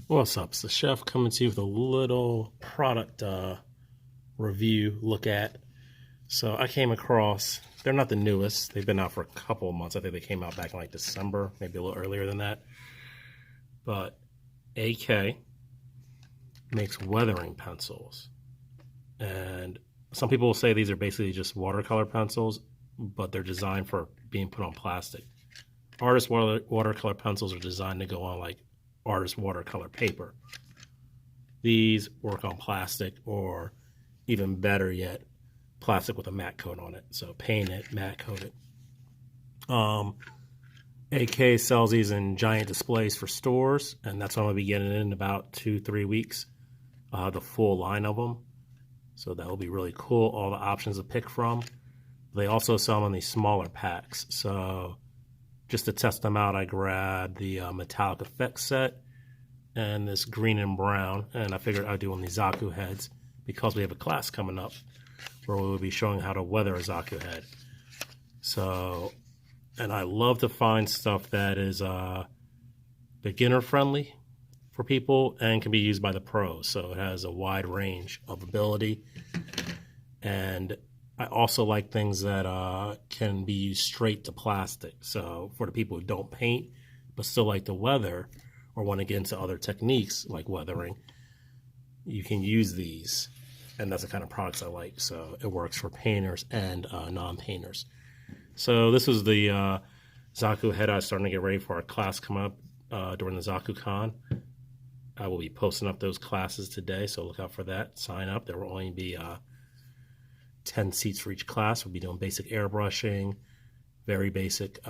What's up? It's the chef coming to you with a little product review look at. So I came across, they're not the newest. They've been out for a couple of months. I think they came out back in like December, maybe a little earlier than that. But AK makes weathering pencils. And some people will say these are basically just watercolor pencils, but they're designed for being put on plastic. Artist watercolor pencils are designed to go on like artist watercolor paper. These work on plastic, or even better yet, plastic with a matte coat on it. So paint it, matte coat it. AK sells these in giant displays for stores, and that's what I'm going to be getting in about 2-3 weeks. The full line of them. So that will be really cool, all the options to pick from. They also sell them in these smaller packs. So just to test them out, I grabbed the Metallic Effects set and this green and brown, and I figured I'd do on the Zaku heads because we have a class coming up where we will be showing how to weather a Zaku head. So, and I love to find stuff that is beginner friendly for people and can be used by the pros. So it has a wide range of ability, and I also like things that can be used straight to plastic. So for the people who don't paint but still like to weather or want to get into other techniques like weathering, you can use these. And that's the kind of products I like. So it works for painters and non-painters. So this was the Zaku head I was starting to get ready for our class come up during the ZakuCon. I will be posting up those classes today, so look out for that. Sign up. There will only be 10 seats for each class. We'll be doing basic airbrushing, very basic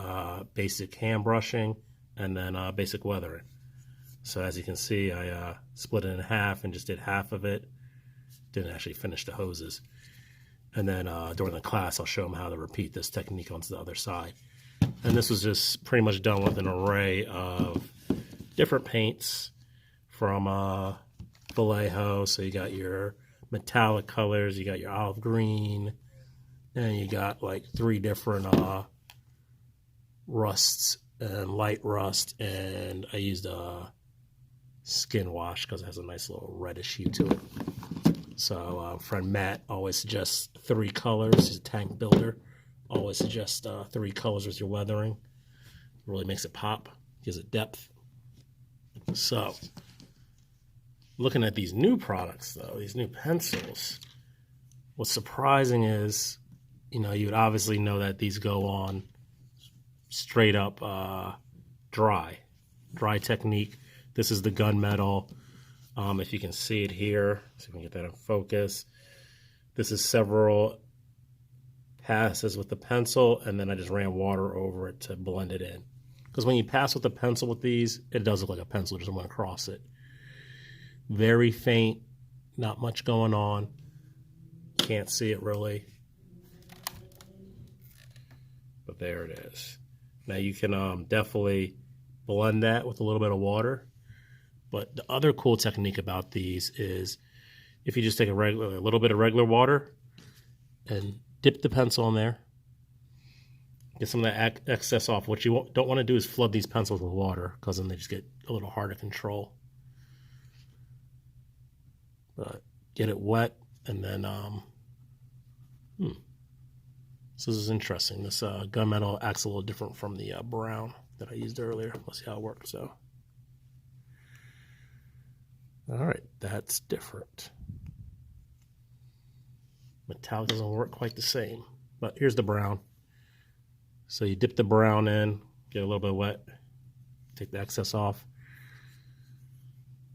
hand brushing, and then basic weathering. So as you can see, I split it in half and just did half of it. Didn't actually finish the hoses. And then during the class, I'll show them how to repeat this technique onto the other side. And this was just pretty much done with an array of different paints from Vallejo. So you got your metallic colors, you got your olive green, and you got like 3 different rusts and light rust. And I used a skin wash because it has a nice little reddish hue to it. So friend Matt always suggests 3 colors. He's a tank builder. Always suggests 3 colors with your weathering. It really makes it pop, gives it depth. So looking at these new products though, these new pencils, what's surprising is, you would obviously know that these go on straight up dry technique. This is the gunmetal. If you can see it here, see if we can get that in focus. This is several passes with the pencil, and then I just ran water over it to blend it in. Because when you pass with the pencil with these, it does look like a pencil just went across it. Very faint, not much going on. Can't see it really. But there it is. Now you can definitely blend that with a little bit of water. But the other cool technique about these is if you just take a little bit of regular water and dip the pencil in there, get some of that excess off. What you don't want to do is flood these pencils with water because then they just get a little hard to control. But get it wet, and then so this is interesting. This gunmetal acts a little different from the brown that I used earlier. Let's see how it works. So, all right, that's different. Metallic doesn't work quite the same, but here's the brown. So you dip the brown in, get a little bit wet, take the excess off,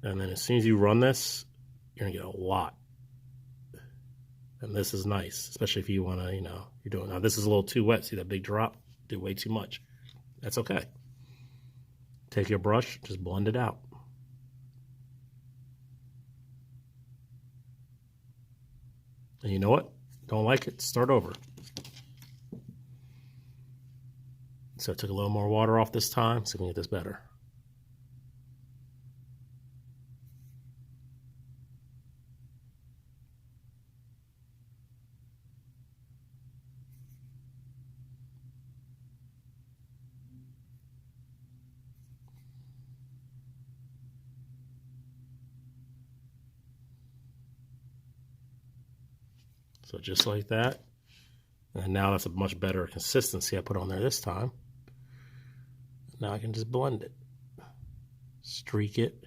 and then as soon as you run this, you're gonna get a lot. And this is nice, especially if you wanna, you're doing, now this is a little too wet. See that big drop? Did way too much. That's okay. Take your brush, just blend it out. And you know what? Don't like it, start over. So I took a little more water off this time so we can get this better. So just like that. And now that's a much better consistency I put on there this time. Now I can just blend it. Streak it.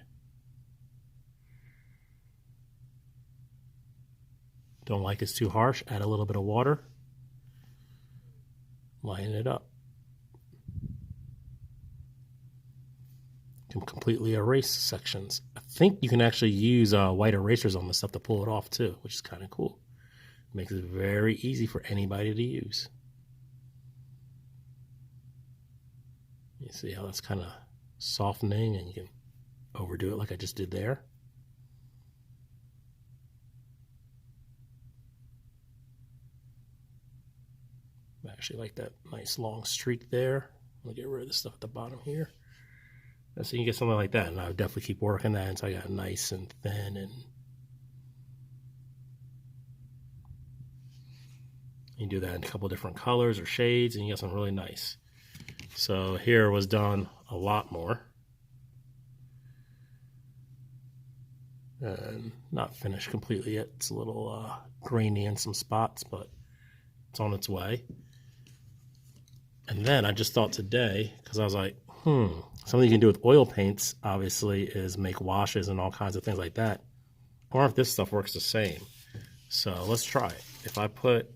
Don't like it's too harsh, add a little bit of water. Line it up. Can completely erase sections. I think you can actually use white erasers on this stuff to pull it off too, which is kind of cool. Makes it very easy for anybody to use. You see how that's kind of softening, and you can overdo it like I just did there. I actually like that nice long streak there. I'm gonna get rid of the stuff at the bottom here. And so you can get something like that, and I would definitely keep working that until I got nice and thin. And you can do that in a couple different colors or shades, and you get something really nice. So here was done a lot more. And not finished completely yet. It's a little grainy in some spots, but it's on its way. And then I just thought today, because I was like, something you can do with oil paints, obviously, is make washes and all kinds of things like that. I wonder if this stuff works the same. So let's try it. If I put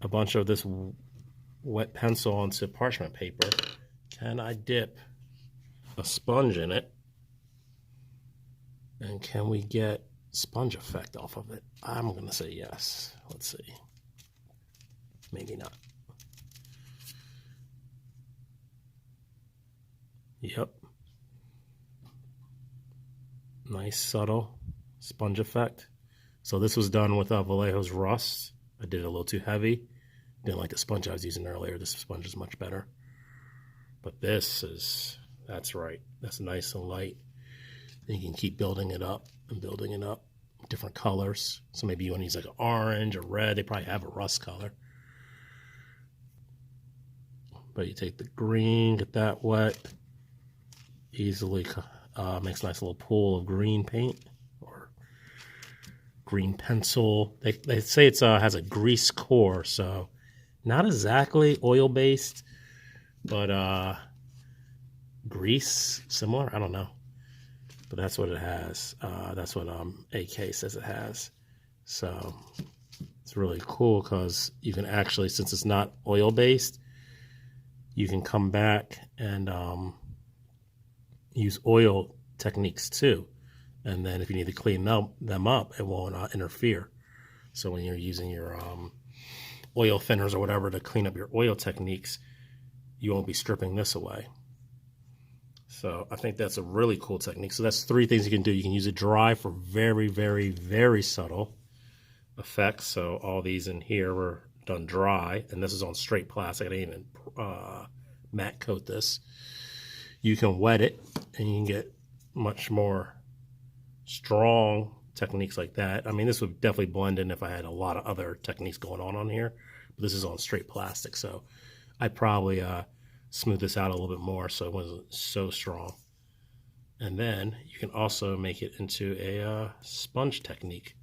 a bunch of this wet pencil onto parchment paper, can I dip a sponge in it? And can we get sponge effect off of it? I'm going to say yes. Let's see. Maybe not. Yep. Nice subtle sponge effect. So this was done with Vallejo's Rust. I did it a little too heavy. Didn't like the sponge I was using earlier. This sponge is much better. But this is, that's right. That's nice and light. Then you can keep building it up and building it up. Different colors. So maybe you want to use like an orange or red. They probably have a rust color. But you take the green, get that wet. Easily makes a nice little pool of green paint or green pencil. They say it's has a grease core, so not exactly oil based, but grease similar. I don't know, but that's what it has. That's what AK says it has. So it's really cool because you can actually, since it's not oil based, you can come back and use oil techniques too. And then if you need to clean them up, it won't interfere. So when you're using your oil thinners or whatever to clean up your oil techniques, you won't be stripping this away. So I think that's a really cool technique. So that's 3 things you can do. You can use it dry for very, very, very subtle effects. So all these in here were done dry, and this is on straight plastic. I didn't even matte coat this. You can wet it, and you can get much more strong techniques like that. I mean, this would definitely blend in if I had a lot of other techniques going on here, but this is on straight plastic, so I'd probably smooth this out a little bit more so it wasn't so strong. And then you can also make it into a sponge technique.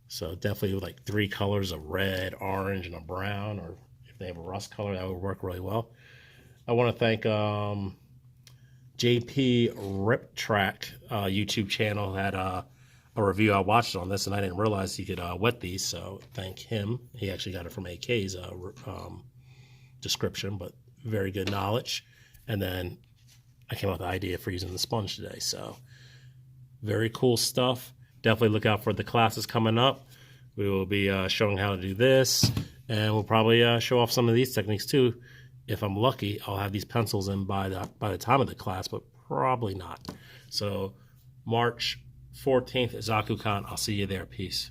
So definitely with like 3 colors of red, orange, and a brown, or if they have a rust color, that would work really well. I want to thank JP Rip Track YouTube channel. Had a review I watched on this, and I didn't realize he could wet these, so thank him. He actually got it from AK's description, but very good knowledge. And then I came up with the idea for using the sponge today, so very cool stuff. Definitely look out for the classes coming up. We will be showing how to do this, and we'll probably show off some of these techniques too. If I'm lucky, I'll have these pencils in by the time of the class, but probably not. So March 14th at ZakuCon. I'll see you there. Peace.